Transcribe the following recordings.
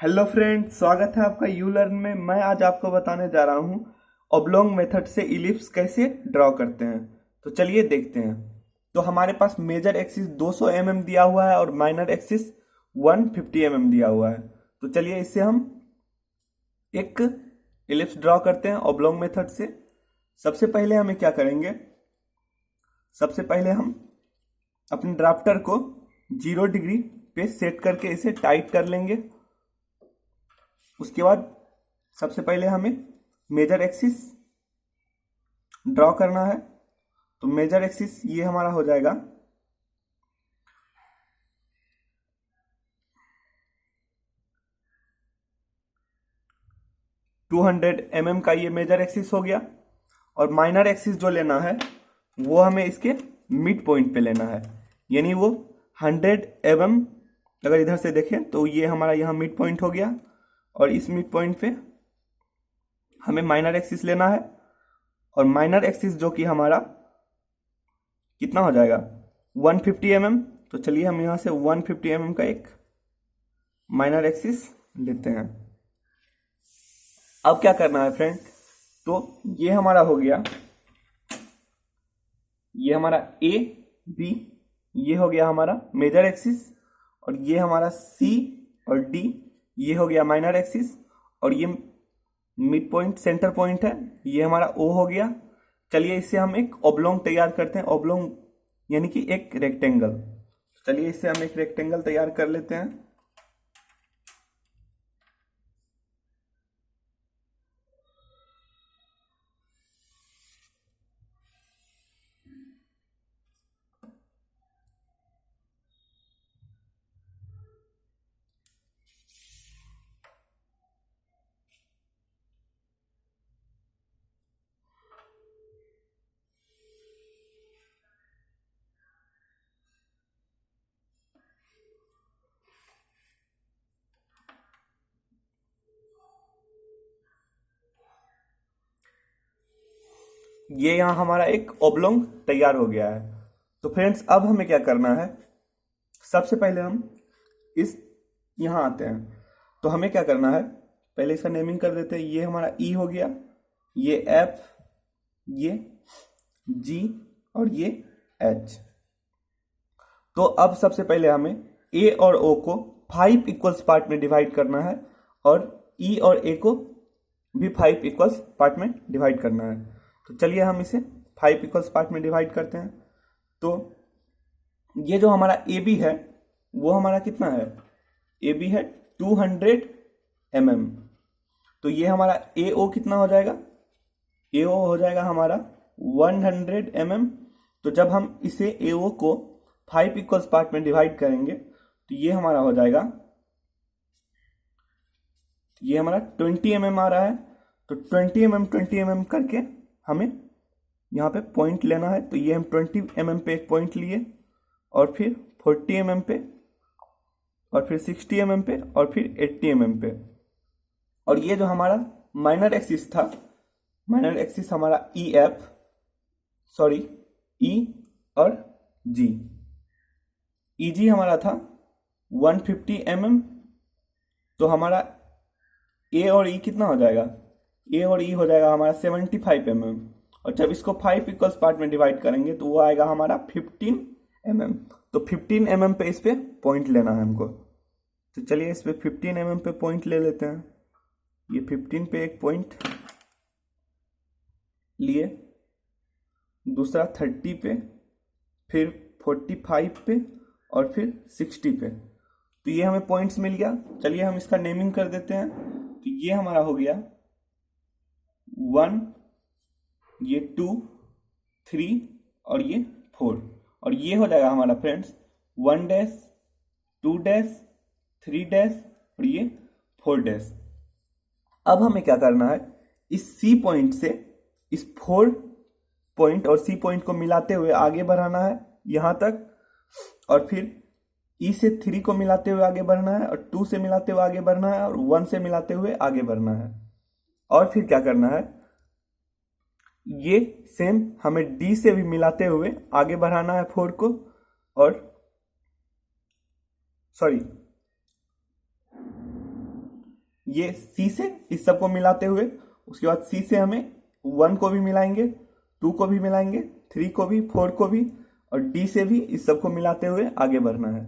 Hello friend, स्वागत है आपका यू लर्न में। मैं आज आपको बताने जा रहा हूँ ऑब्लोंग मेथड से इलिप्स कैसे ड्रॉ करते हैं। तो चलिए देखते हैं। तो हमारे पास मेजर एक्सिस 200 mm दिया हुआ है और माइनर एक्सिस 150 mm दिया हुआ है। तो चलिए इससे हम एक इलिप्स ड्रॉ करते हैं ऑब्लोंग मेथड से। सबसे पहले हमें क्या करेंगे, सबसे पहले हम अपने ड्राफ्टर को 0 डिग्री पे सेट करके इसे टाइट कर लेंगे। उसके बाद सबसे पहले हमें मेजर एक्सिस ड्रॉ करना है। तो मेजर एक्सिस ये हमारा हो जाएगा 200 mm का, ये मेजर एक्सिस हो गया। और माइनर एक्सिस जो लेना है वो हमें इसके मिड पॉइंट पे लेना है, यानी वो 100 mm। अगर इधर से देखें तो ये हमारा यहाँ मिड पॉइंट हो गया और इस मिड पॉइंट पे हमें माइनर एक्सिस लेना है। और माइनर एक्सिस जो कि हमारा कितना हो जाएगा 150 mm। तो चलिए हम यहाँ से 150 mm का एक माइनर एक्सिस लेते हैं। अब क्या करना है फ्रेंड, तो ये हमारा हो गया, ये हमारा ए बी, ये हो गया हमारा मेजर एक्सिस। और ये हमारा सी और डी, ये हो गया माइनर एक्सिस। और ये मिड पॉइंट सेंटर पॉइंट है, ये हमारा ओ हो गया। चलिए इससे हम एक ऑब्लोंग तैयार करते हैं, ऑब्लोंग यानी कि एक रेक्टेंगल। चलिए इससे हम एक रेक्टेंगल तैयार कर लेते हैं। ये यहाँ हमारा एक ओब्लोंग तैयार हो गया है। तो फ्रेंड्स अब हमें क्या करना है, सबसे पहले हम इस यहाँ आते हैं। तो हमें क्या करना है, पहले इसका नेमिंग कर देते हैं। ये हमारा ई हो गया, ये एफ, ये जी और ये एच। तो अब सबसे पहले हमें ए और ओ को 5 इक्वल्स पार्ट में डिवाइड करना है और ई और ए को भी 5 इक्वल्स पार्ट में डिवाइड करना है। तो चलिए हम इसे 5 इक्वल्स पार्ट में डिवाइड करते हैं। तो ये जो हमारा ए बी है वो हमारा कितना है, ए बी है 200 mm। तो ये हमारा ए ओ कितना हो जाएगा, ए ओ हो जाएगा हमारा 100 mm। तो जब हम इसे ए ओ को 5 इक्वल्स पार्ट में डिवाइड करेंगे तो ये हमारा हो जाएगा, ये हमारा 20 mm आ रहा है। तो 20 mm करके हमें यहाँ पे पॉइंट लेना है। तो ये हम 20 mm पे एक पॉइंट लिए और फिर 40 mm पे और फिर 60 mm पे और फिर 80 mm पे। और ये जो हमारा माइनर एक्सिस था, माइनर एक्सिस हमारा ई एफ, सॉरी ई और जी, ई जी हमारा था 150 mm। तो हमारा ए और ई कितना हो जाएगा, ए और ई हो जाएगा हमारा 75 mm। और जब इसको 5 इक्वल्स पार्ट में डिवाइड करेंगे तो वो आएगा हमारा 15 mm। तो 15 mm पे इस पे पॉइंट लेना है हमको। तो चलिए इस पे 15 mm पे पॉइंट ले लेते हैं। ये 15 पे एक पॉइंट लिए, दूसरा 30 पे, फिर 45 पे और फिर 60 पे। तो ये हमें पॉइंट्स मिल गया। चलिए हम इसका नेमिंग कर देते हैं। तो ये हमारा हो गया 1, ये 2, 3 और ये 4। और ये हो जाएगा हमारा फ्रेंड्स 1 डैश, 2 डैश, 3 डैश और ये 4 डैश। अब हमें क्या करना है, इस सी पॉइंट से इस 4 पॉइंट और सी पॉइंट को मिलाते हुए आगे बढ़ाना है यहां तक। और फिर ई से 3 को मिलाते हुए आगे बढ़ना है और 2 से मिलाते हुए आगे बढ़ना है और 1 से मिलाते हुए आगे बढ़ना है। और फिर क्या करना है, ये सेम हमें डी से भी मिलाते हुए आगे बढ़ाना है 4 को। और सॉरी ये सी से इस सबको मिलाते हुए, उसके बाद सी से हमें 1 को भी मिलाएंगे, 2 को भी मिलाएंगे, 3 को भी, 4 को भी, और डी से भी इस सबको मिलाते हुए आगे बढ़ना है।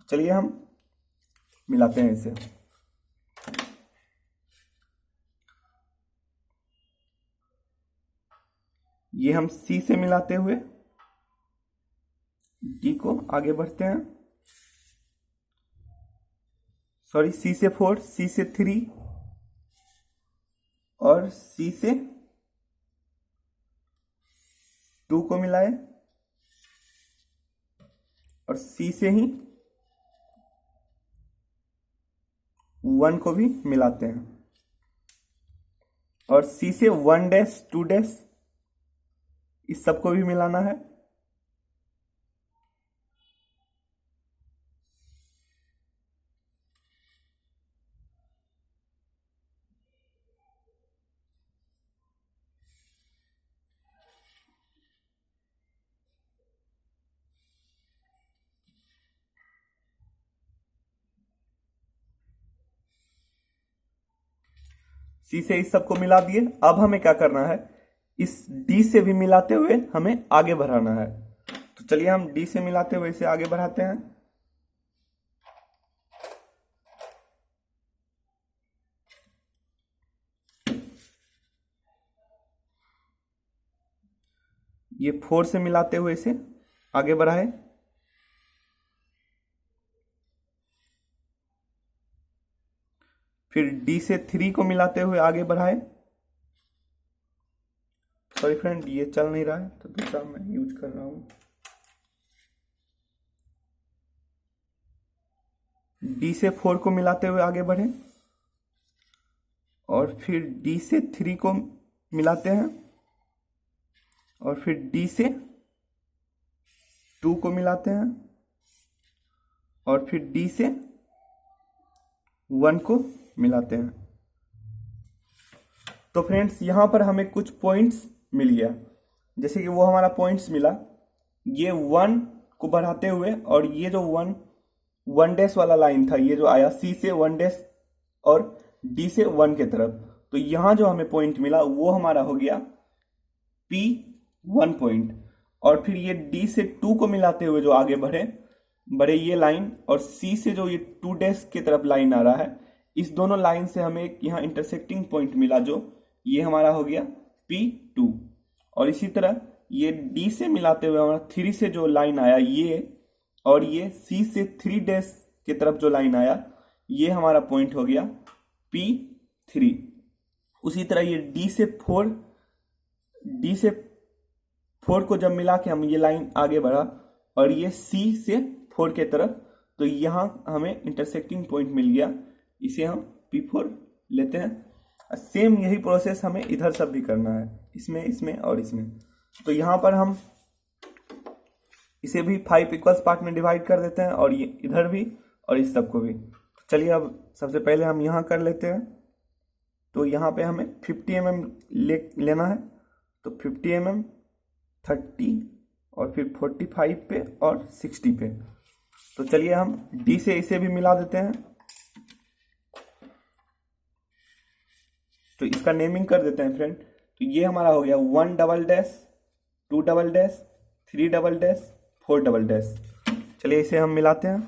चलिए हम मिलाते हैं इसे। ये हम सी से मिलाते हुए डी को आगे बढ़ते हैं। सॉरी, सी से 4, सी से 3 और सी से 2 को मिलाए और सी से ही 1 को भी मिलाते हैं और सी से 1 डैश 2 डैश इस सबको भी मिलाना है। सी से इस सबको मिला दिए। अब हमें क्या करना है, इस डी से भी मिलाते हुए हमें आगे बढ़ाना है। तो चलिए हम डी से मिलाते हुए इसे आगे बढ़ाते हैं। ये 4 से मिलाते हुए इसे आगे बढ़ाए। फिर डी से 3 को मिलाते हुए आगे बढ़ाए। सॉरी फ्रेंड, ये चल नहीं रहा है तो दूसरा मैं यूज कर रहा हूं। डी से 4 को मिलाते हुए आगे बढ़े और फिर डी से 3 को मिलाते हैं और फिर डी से 2 को मिलाते हैं और फिर डी से 1 को मिलाते हैं। तो फ्रेंड्स, यहां पर हमें कुछ पॉइंट्स मिल गया। जैसे कि वो हमारा पॉइंट्स मिला, ये 1 को बढ़ाते हुए और ये जो 1 डैश वाला लाइन था, ये जो आया सी से 1 डैश और डी से 1 के तरफ, तो यहां जो हमें पॉइंट मिला वो हमारा हो गया P1 पॉइंट। और फिर ये डी से 2 को मिलाते हुए जो आगे बढ़े ये लाइन और सी से जो ये 2 डैश की तरफ लाइन आ रहा है, इस दोनों लाइन से हमें एक यहाँ इंटरसेक्टिंग पॉइंट मिला जो ये हमारा हो गया P2। और इसी तरह ये डी से मिलाते हुए हमारा 3 से जो लाइन आया ये, और ये सी से 3 डैश की तरफ जो लाइन आया ये हमारा पॉइंट हो गया P3। उसी तरह ये डी से 4 को जब मिला के हम ये लाइन आगे बढ़ा और ये सी से 4 के तरफ, तो यहाँ हमें इंटरसेक्टिंग पॉइंट मिल गया, इसे हम P4 लेते हैं। सेम यही प्रोसेस हमें इधर सब भी करना है, इसमें और इसमें। तो यहाँ पर हम इसे भी 5 इक्वल्स पार्ट में डिवाइड कर देते हैं और ये इधर भी और इस सब को भी। चलिए अब सबसे पहले हम यहाँ कर लेते हैं। तो यहाँ पे हमें 50 mm लेना है, तो 50 mm, 30 और फिर 45 पे और 60 पे। तो चलिए हम डी से इसे भी मिला देते हैं। तो इसका नेमिंग कर देते हैं फ्रेंड। तो ये हमारा हो गया 1 double dash, 2 double dash, 3 double dash, 4 double dash. चलिए इसे हम मिलाते हैं।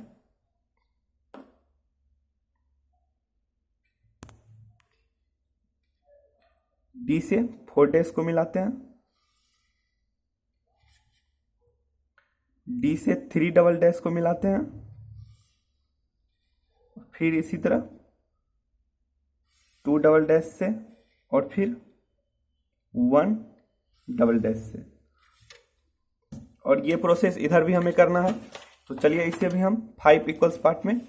डी से 4 डैश को मिलाते हैं, डी से 3 डबल डैश को मिलाते हैं, फिर इसी तरह 2 डबल डैश से और फिर 1 डबल डैश से। और ये प्रोसेस इधर भी हमें करना है। तो चलिए इसे भी हम 5 इक्वल्स पार्ट में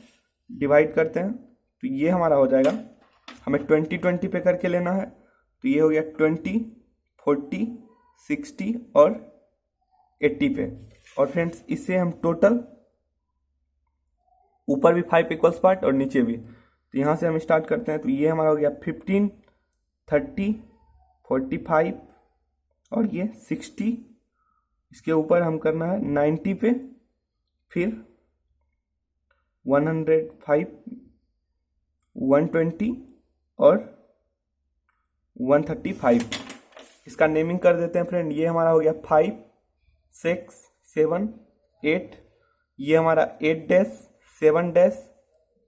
डिवाइड करते हैं। तो ये हमारा हो जाएगा, हमें 20-20 पे करके लेना है। तो ये हो गया 20, 40, 60 और 80 पे। और फ्रेंड्स, इससे हम टोटल ऊपर भी 5 इक्वल्स पार्ट और नीचे भी, तो यहाँ से हम स्टार्ट करते हैं। तो ये हमारा हो गया 15, 30, 45 और ये 60। इसके ऊपर हम करना है 90 पे, फिर 105, 120 और 135। इसका नेमिंग कर देते हैं फ्रेंड। ये हमारा हो गया 5, 6, 7, 8। ये हमारा 8 dash, 7 dash,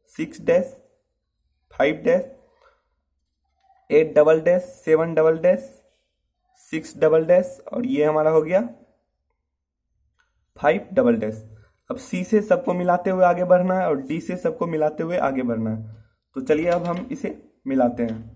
6 dash, 5 dash, 8 double dash, 7 double dash, 6 double dash, और ये हमारा हो गया 5 डबल डैश। अब सी से सबको मिलाते हुए आगे बढ़ना है और डी से सबको मिलाते हुए आगे बढ़ना है। तो चलिए अब हम इसे मिलाते हैं।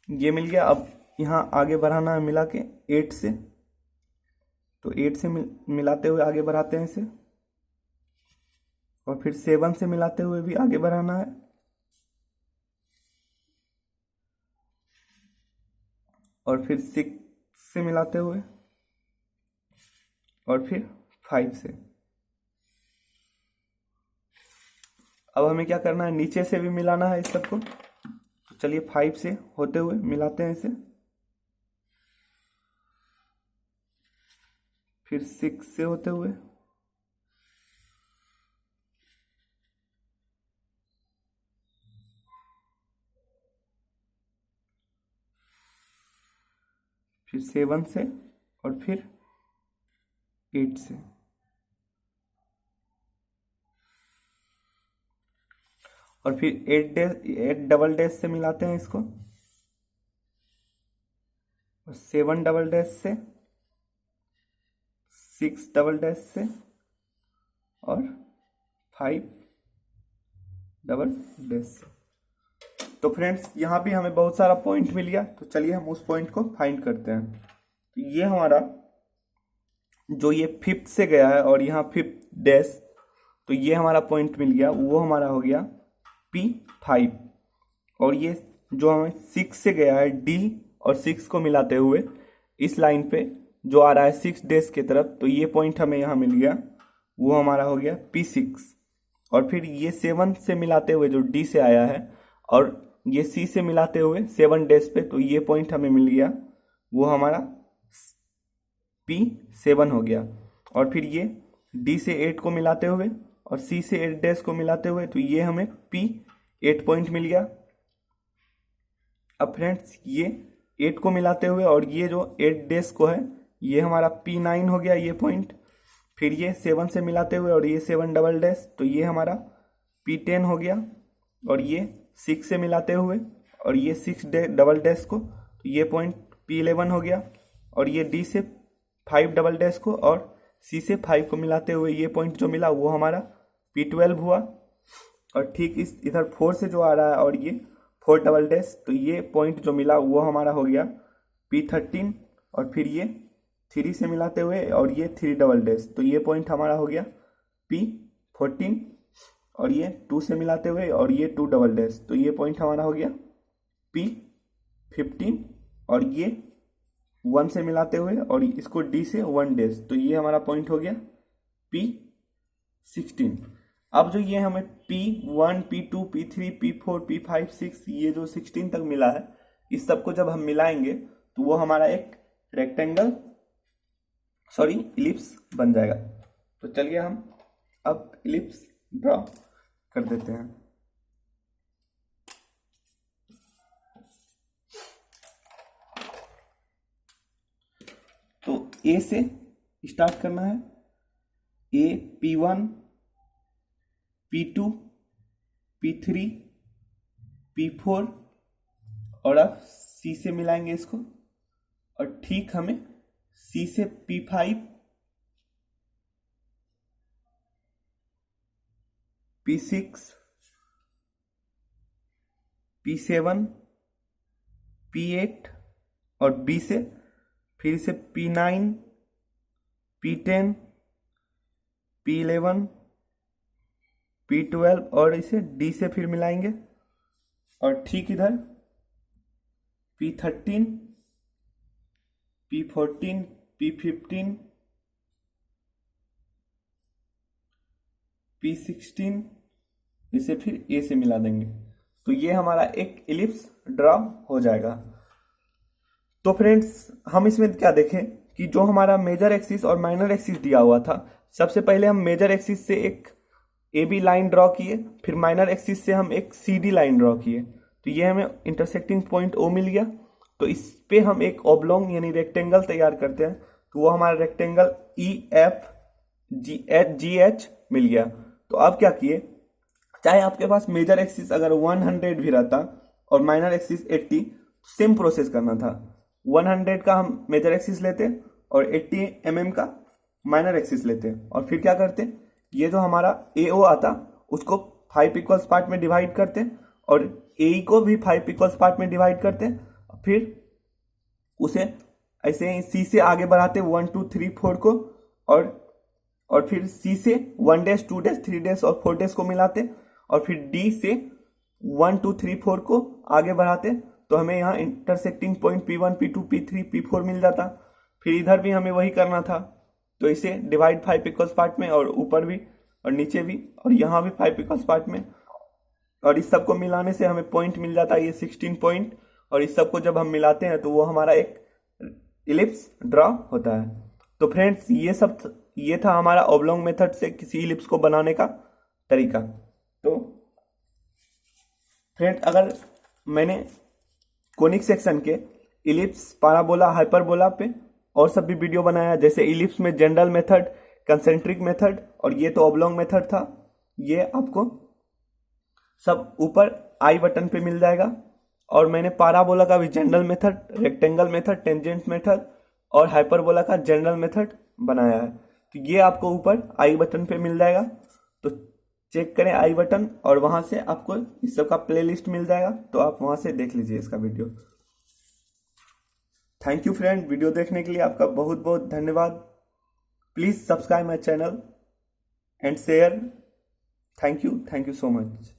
ये मिल गया। अब यहाँ आगे बढ़ाना है मिला के 8 से, तो 8 से मिलाते हुए आगे बढ़ाते हैं इसे, और फिर 7 से मिलाते हुए भी आगे बढ़ाना है, और फिर 6 से मिलाते हुए, और फिर 5 से। अब हमें क्या करना है, नीचे से भी मिलाना है इस सबको। तो चलिए 5 से होते हुए मिलाते हैं इसे, फिर 6 से होते हुए, फिर 7 से, और फिर 8 से। और फिर 8 डबल डैश से मिलाते हैं इसको, और 7 डबल डैश से, 6 डबल डैश से, और 5 डबल डैश से। तो फ्रेंड्स यहाँ भी हमें बहुत सारा पॉइंट मिल गया। तो चलिए हम उस पॉइंट को फाइंड करते हैं। तो ये हमारा जो ये 5th से गया है और यहाँ 5th डैश, तो ये हमारा पॉइंट मिल गया, वो हमारा हो गया P5। और ये जो हमें 6 से गया है D और 6 को मिलाते हुए इस लाइन पे जो आ रहा है 6 डैश की तरफ, तो ये पॉइंट हमें यहाँ मिल गया, वो हमारा हो गया P6। और फिर ये 7 से मिलाते हुए जो D से आया है और ये C से मिलाते हुए 7 डैश पे, तो ये पॉइंट हमें मिल गया, वो हमारा P7 हो गया। और फिर ये D से 8 को मिलाते हुए और C से 8 डैश को मिलाते हुए, तो ये हमें P8 पॉइंट मिल गया। अब फ्रेंड्स ये 8 को मिलाते हुए और ये जो 8 डैश को है, ये हमारा P9 हो गया ये पॉइंट। फिर ये 7 से मिलाते हुए और ये 7 डबल डैश, तो ये हमारा P10 हो गया। और ये 6 से मिलाते हुए और ये 6 डबल डैश को, तो ये पॉइंट P11 हो गया। और ये D से 5 डबल डैश को और C से 5 को मिलाते हुए ये पॉइंट जो मिला, वो हमारा P12 हुआ। और ठीक इस इधर 4 से जो आ रहा है और ये 4 डबल डैश, तो ये पॉइंट जो मिला वो हमारा हो गया P13। और फिर ये 3 से मिलाते हुए और ये 3 डबल डैश, तो ये पॉइंट हमारा हो गया P14। और ये 2 से मिलाते हुए और ये 2 डबल डैश, तो ये पॉइंट हमारा हो गया P15। और ये 1 से मिलाते हुए और इसको D से 1 डैश, तो ये हमारा पॉइंट हो गया P16। अब जो ये हमें P1, P2, P3, P4, P5, 6, ये जो 16 तक मिला है, इस सबको जब हम मिलाएंगे तो वो हमारा एक रेक्टेंगल इलिप्स बन जाएगा। तो चलिए हम अब इलिप्स ड्रॉ कर देते हैं। तो A से स्टार्ट करना है। A P1, P2, P3, P4, और अब C से मिलाएंगे इसको। और ठीक हमें C से P5, P6, P7, P8 और B से फिर से P9, P10, P11, P12 और इसे D से फिर मिलाएंगे। और ठीक इधर P13 P14, P15, P16, इसे फिर ए से मिला देंगे तो ये हमारा एक इलिप्स ड्रा हो जाएगा। तो फ्रेंड्स हम इसमें क्या देखें कि जो हमारा मेजर एक्सिस और माइनर एक्सिस दिया हुआ था, सबसे पहले हम मेजर एक्सिस से एक ए बी लाइन ड्रॉ किए, फिर माइनर एक्सिस से हम एक सी डी लाइन ड्रॉ किए, तो ये हमें इंटरसेक्टिंग पॉइंट ओ मिल गया। तो इस पे हम एक ऑब्लोंग यानी रेक्टेंगल तैयार करते हैं, तो वो हमारा rectangle E F G H मिल गया। तो अब क्या किए, चाहे आपके पास मेजर एक्सिस अगर 100 भी रहता और माइनर एक्सिस 80, सेम प्रोसेस करना था। 100 का हम मेजर एक्सिस लेते और 80 mm का माइनर एक्सिस लेते और फिर क्या करते, ये जो हमारा ए ओ आता उसको 5 इक्वल्स पार्ट में डिवाइड करते और ए को भी 5 इक्वल्स पार्ट में डिवाइड करते, फिर उसे ऐसे ही सी से आगे बढ़ाते 1 2 3 4 को, और फिर सी से 1 dash 2 dash 3 dash और 4 dash को मिलाते और फिर डी से 1 2 3 4 को आगे बढ़ाते, तो हमें यहाँ intersecting point P1 P2 P3 P4 मिल जाता। फिर इधर भी हमें वही करना था, तो इसे डिवाइड 5 इक्वल्स पार्ट में और ऊपर भी और नीचे भी और यहाँ भी 5 इक्वल्स पार्ट में, और इस सबको मिलाने से हमें पॉइंट मिल जाता है ये 16 पॉइंट, और इस सबको जब हम मिलाते हैं तो वो हमारा एक इलिप्स ड्रा होता है। तो फ्रेंड्स ये था हमारा ऑब्लोंग मेथड से किसी इलिप्स को बनाने का तरीका। तो फ्रेंड अगर मैंने कोनिक सेक्शन के इलिप्स, पाराबोला, हाइपरबोला पे और सब भी वीडियो बनाया, जैसे इलिप्स में जनरल मेथड, कंसेंट्रिक मेथड, और ये तो ऑब्लोंग मेथड था, ये आपको सब ऊपर आई बटन पे मिल जाएगा। और मैंने पाराबोला का भी general method, rectangle method, tangent method और हाइपरबोला का जनरल मेथड बनाया है, तो ये आपको ऊपर आई बटन पे मिल जाएगा। तो चेक करें आई बटन और वहां से आपको इस सब का प्लेलिस्ट मिल जाएगा, तो आप वहां से देख लीजिए इसका video. Thank you friend, video देखने के लिए आपका बहुत बहुत धन्यवाद। Please subscribe my channel and share. Thank you so much.